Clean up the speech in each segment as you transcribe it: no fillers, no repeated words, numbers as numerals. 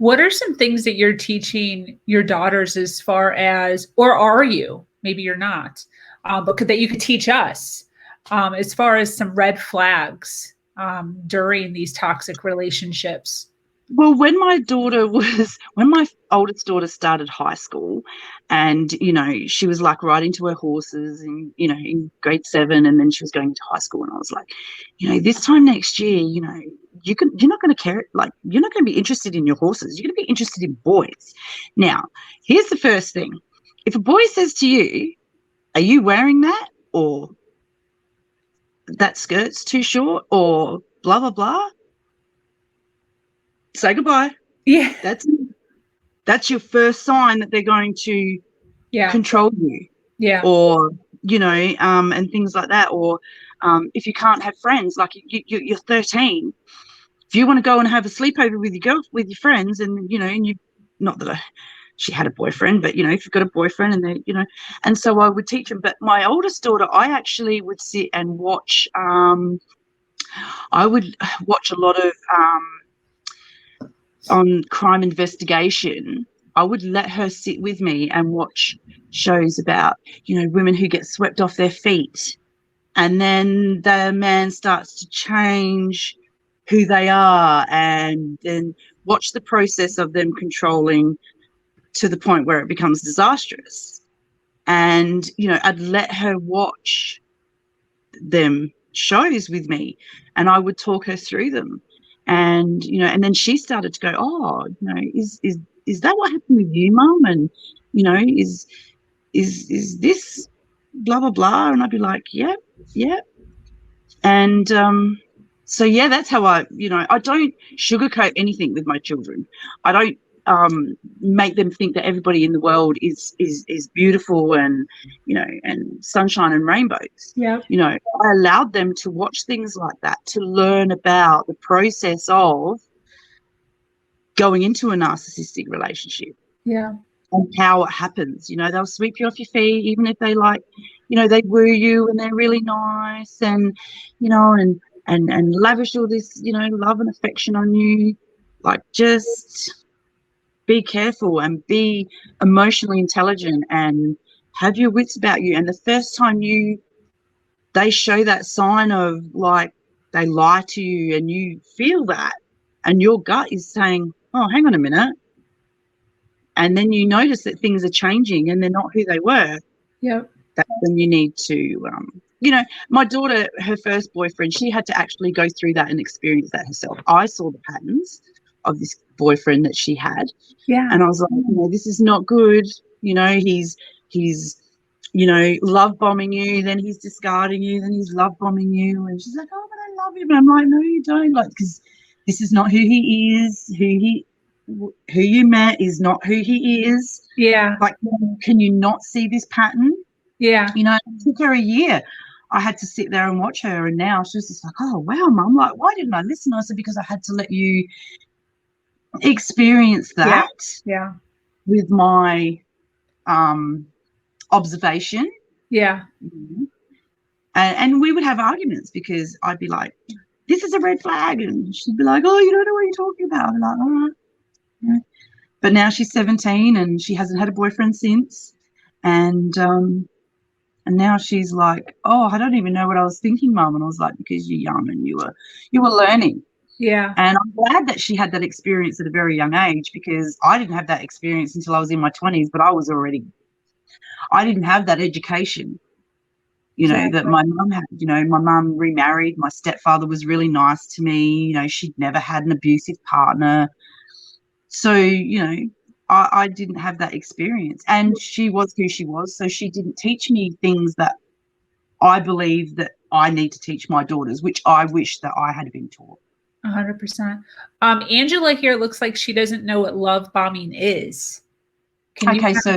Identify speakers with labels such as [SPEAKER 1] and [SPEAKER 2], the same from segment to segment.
[SPEAKER 1] What are some things that you're teaching your daughters as far as, or are you? Maybe you're not, but that you could teach us as far as some red flags during these toxic relationships?
[SPEAKER 2] Well, when my oldest daughter started high school, and, she was like riding to her horses and, in grade 7, and then she was going into high school, and I was like, this time next year, you're not going to care, like, you're not going to be interested in your horses. You're going to be interested in boys. Now, here's the first thing. If a boy says to you, are you wearing that? Or that skirt's too short? Or blah, blah, blah. Say goodbye.
[SPEAKER 1] Yeah.
[SPEAKER 2] That's your first sign that they're going to control you.
[SPEAKER 1] Yeah.
[SPEAKER 2] Or, and things like that. Or if you can't have friends, like you're 13, if you want to go and have a sleepover with your friends, and, and you, not that she had a boyfriend, but, if you've got a boyfriend and they, and so I would teach them. But my oldest daughter, I actually would sit and watch, I would watch a lot of, on crime investigation. I would let her sit with me and watch shows about, women who get swept off their feet, and then the man starts to change who they are, and then watch the process of them controlling to the point where it becomes disastrous. And, I'd let her watch them shows with me, and I would talk her through them. And, and then she started to go, oh, is that what happened with you, Mum? And, is this blah, blah, blah? And I'd be like, yep. And so, yeah, that's how I don't sugarcoat anything with my children. I don't make them think that everybody in the world is beautiful and, and sunshine and rainbows.
[SPEAKER 1] Yeah.
[SPEAKER 2] I allowed them to watch things like that, to learn about the process of going into a narcissistic relationship.
[SPEAKER 1] Yeah.
[SPEAKER 2] And how it happens. They'll sweep you off your feet, even if they they woo you and they're really nice, and, and lavish all this, love and affection on you. Like, just be careful and be emotionally intelligent and have your wits about you. And the first time they show that sign of, like, they lie to you, and you feel that, and your gut is saying, oh, hang on a minute. And then you notice that things are changing and they're not who they were.
[SPEAKER 1] Yep.
[SPEAKER 2] That's when you need to, my daughter, her first boyfriend, she had to actually go through that and experience that herself. I saw the patterns of this boyfriend that she had.
[SPEAKER 1] Yeah.
[SPEAKER 2] And I was like, this is not good. He's love bombing you, then he's discarding you, then he's love bombing you. And she's like, oh, but I love him. And I'm like, no, you don't. Like, because this is not who he is. Who you met is not who he is.
[SPEAKER 1] Yeah.
[SPEAKER 2] Like, can you not see this pattern?
[SPEAKER 1] Yeah.
[SPEAKER 2] It took her a year. I had to sit there and watch her, and now she's just like, oh, wow, Mum, like, why didn't I listen? I said, because I had to let you experience that.
[SPEAKER 1] Yeah.
[SPEAKER 2] With my observation.
[SPEAKER 1] Yeah.
[SPEAKER 2] And we would have arguments, because I'd be like, this is a red flag, and she'd be like, oh, you don't know what you're talking about. I'm like, all right. Yeah. But now she's 17 and she hasn't had a boyfriend since, and now she's like, oh, I don't even know what I was thinking, Mum. And I was like, because you're young and you were learning.
[SPEAKER 1] Yeah.
[SPEAKER 2] And I'm glad that she had that experience at a very young age, because I didn't have that experience until I was in my 20s, but I didn't have that education,
[SPEAKER 1] Exactly.
[SPEAKER 2] that my mum had. My mum remarried. My stepfather was really nice to me. She'd never had an abusive partner. So, I didn't have that experience, and she was who she was. So she didn't teach me things that I believe that I need to teach my daughters, which I wish that I had been taught.
[SPEAKER 1] 100%. Angela here looks like she doesn't know what love bombing is.
[SPEAKER 2] So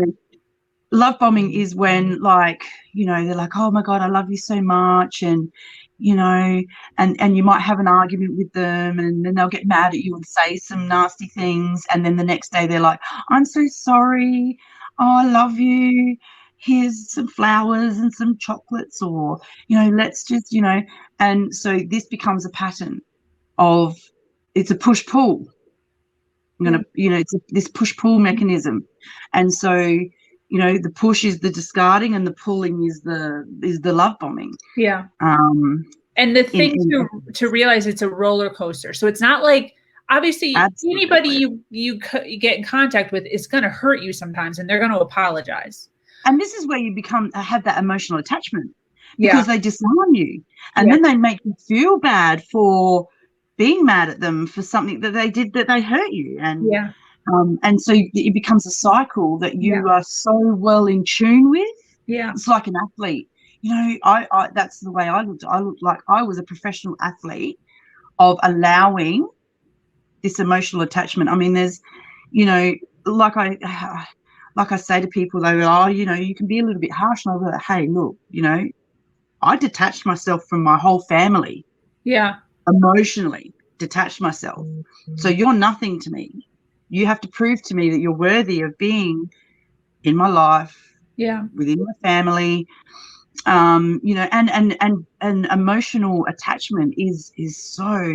[SPEAKER 2] love bombing is when, like, they're like, oh my God, I love you so much. And, and you might have an argument with them, and then they'll get mad at you and say some nasty things. And then the next day they're like, I'm so sorry. Oh, I love you. Here's some flowers and some chocolates, or, let's just, and so this becomes a pattern of, it's a push-pull. I'm going to, it's this push-pull mechanism. And so, the push is the discarding and the pulling is the love bombing.
[SPEAKER 1] Yeah. And the thing to realize, it's a roller coaster. So it's not like, obviously, anybody you get in contact with is going to hurt you sometimes, and they're going to apologize.
[SPEAKER 2] And this is where you have that emotional attachment, because they disarm you, and then they make you feel bad for being mad at them for something that they did, that they hurt you. And so it becomes a cycle that you are so well in tune with. Yeah. It's like an athlete. I that's the way I looked. I looked like I was a professional athlete of allowing this emotional attachment. I mean, there's, like I say to people, they go, you can be a little bit harsh. And I go, hey, look, I detached myself from my whole family. Yeah. Emotionally detached myself. So you're nothing to me. You have to prove to me that you're worthy of being in my life. Yeah. Within my family. And emotional attachment is so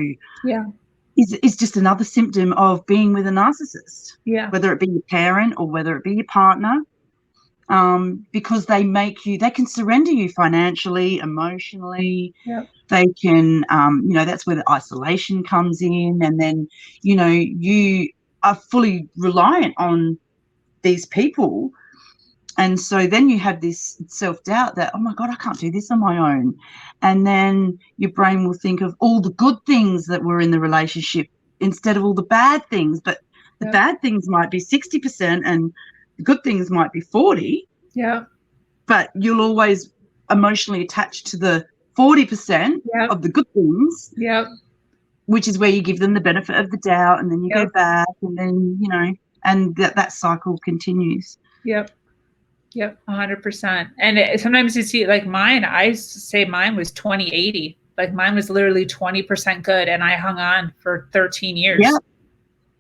[SPEAKER 2] is just another symptom of being with a narcissist. Yeah. Whether it be your parent or whether it be your partner. Because they can surrender you financially, emotionally. Yep. They can, that's where the isolation comes in. And then, you are fully reliant on these people. And so then you have this self-doubt that, oh my God, I can't do this on my own. And then your brain will think of all the good things that were in the relationship instead of all the bad things. But the bad things might be 60% and the good things might be 40. Yeah. But you'll always emotionally attach to the 40% of the good things. Yeah. Which is where you give them the benefit of the doubt, and then you go back, and then, and that cycle continues. Yep. Yep. 100%. And sometimes you see, like mine, I say mine was 20-80. Like mine was literally 20% good, and I hung on for 13 years. Yeah.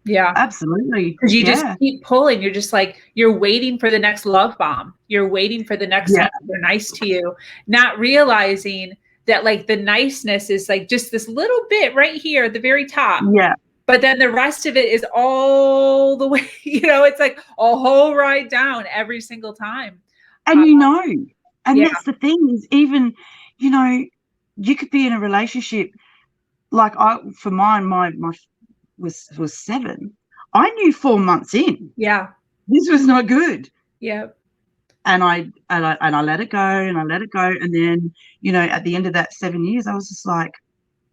[SPEAKER 2] Yeah, absolutely. Because you just keep pulling. You're just like, you're waiting for the next love bomb. You're waiting for the next time they're nice to you, not realizing that like the niceness is like just this little bit right here at the very top. Yeah. But then the rest of it is all the way, it's like a whole ride down every single time. And and that's the thing is, even, you could be in a relationship like for mine, my was 7. I knew 4 months in. Yeah. This was not good. Yeah. And I let it go, and I let it go. And then, at the end of that 7 years, I was just like,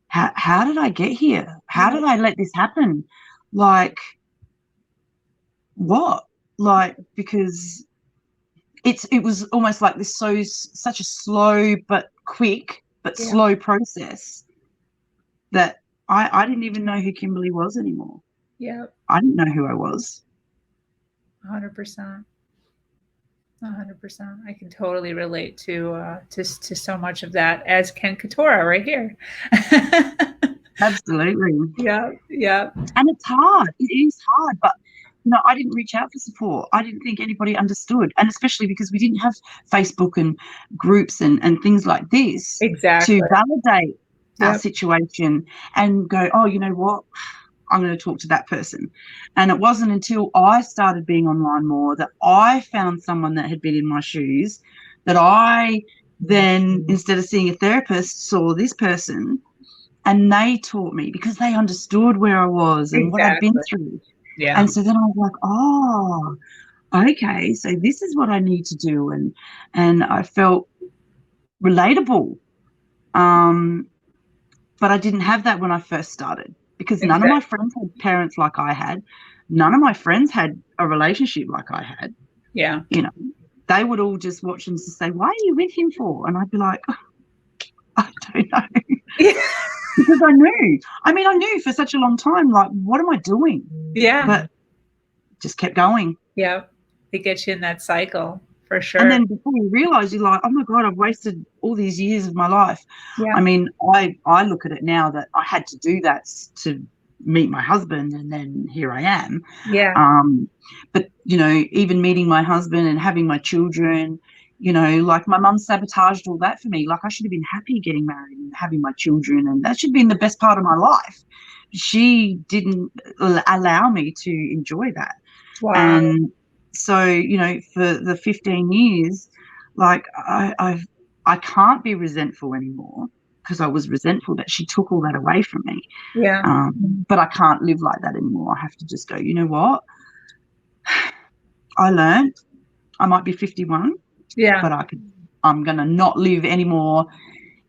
[SPEAKER 2] how did I get here? How did I let this happen? Like, what? Like, because it was almost like this such a slow but quick but slow process that I didn't even know who Kimberley was anymore. Yeah. I didn't know who I was. 100%. 100%. I can totally relate to so much of that, as can Katora right here. Absolutely. Yeah. Yeah. And it's hard. It is hard, but I didn't reach out for support. I didn't think anybody understood. And especially because we didn't have Facebook and groups and things like this to validate our situation and go, oh, you know what? I'm going to talk to that person. And it wasn't until I started being online more that I found someone that had been in my shoes, that I then, instead of seeing a therapist, saw this person, and they taught me because they understood where I was and what I'd been through. Yeah. And so then I was like, oh, okay, so this is what I need to do. And I felt relatable. But I didn't have that when I first started, because none of my friends had parents like I had. None of my friends had a relationship like I had. Yeah. They would all just watch and just say, why are you with him for? And I'd be like, oh, I don't know. Because I knew. I knew for such a long time, like, what am I doing? Yeah. But just kept going. Yeah. It gets you in that cycle. For sure. And then before you realize, you're like, oh my God, I've wasted all these years of my life. Yeah. I look at it now that I had to do that to meet my husband, and then here I am. Yeah. But even meeting my husband and having my children, You know, like my mum sabotaged all that for me. Like I should have been happy getting married and having my children, and that should have been the best part of my life. She didn't allow me to enjoy that.
[SPEAKER 1] Wow.
[SPEAKER 2] And so, you know, for the 15 years, like I can't be resentful anymore because I was resentful that she took all that away from me.
[SPEAKER 1] Yeah.
[SPEAKER 2] But I can't live like that anymore. I have to just go, you know what? I learned I might be 51,
[SPEAKER 1] Yeah.
[SPEAKER 2] but I'm going to not live anymore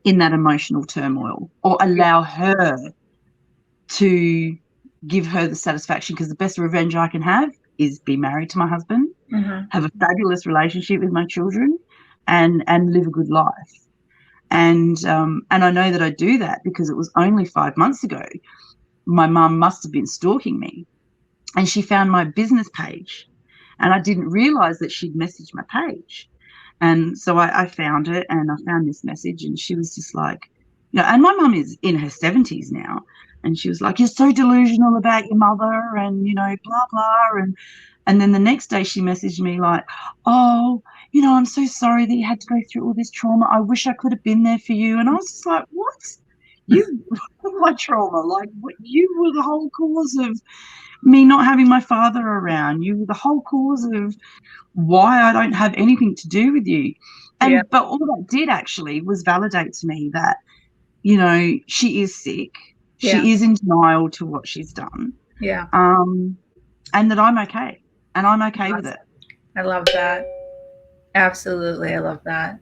[SPEAKER 2] in that emotional turmoil or allow her to give her the satisfaction, because the best revenge I can have is be married to my husband, have a fabulous relationship with my children, and live a good life. And I know that I do that because it was only 5 months ago my mum must have been stalking me, and she found my business page, and I didn't realize that she'd messaged my page. And so I found it, and I found this message, and she was just like, you know, and my mum is in her 70s now, and she was like, you're so delusional about your mother, and, you know, blah, blah. And then the next day she messaged me like, oh, you know, I'm so sorry that you had to go through all this trauma. I wish I could have been there for you. And I was just like, what? You were my trauma. Like, what, you were the whole cause of me not having my father around. You were the whole cause of why I don't have anything to do with you.
[SPEAKER 1] Yeah.
[SPEAKER 2] But all that did actually was validate to me that, you know, she is sick.
[SPEAKER 1] Yeah.
[SPEAKER 2] She is in denial to what she's done.
[SPEAKER 1] Yeah.
[SPEAKER 2] And that I'm okay. And I'm okay with it.
[SPEAKER 1] I love that. Absolutely. I love that.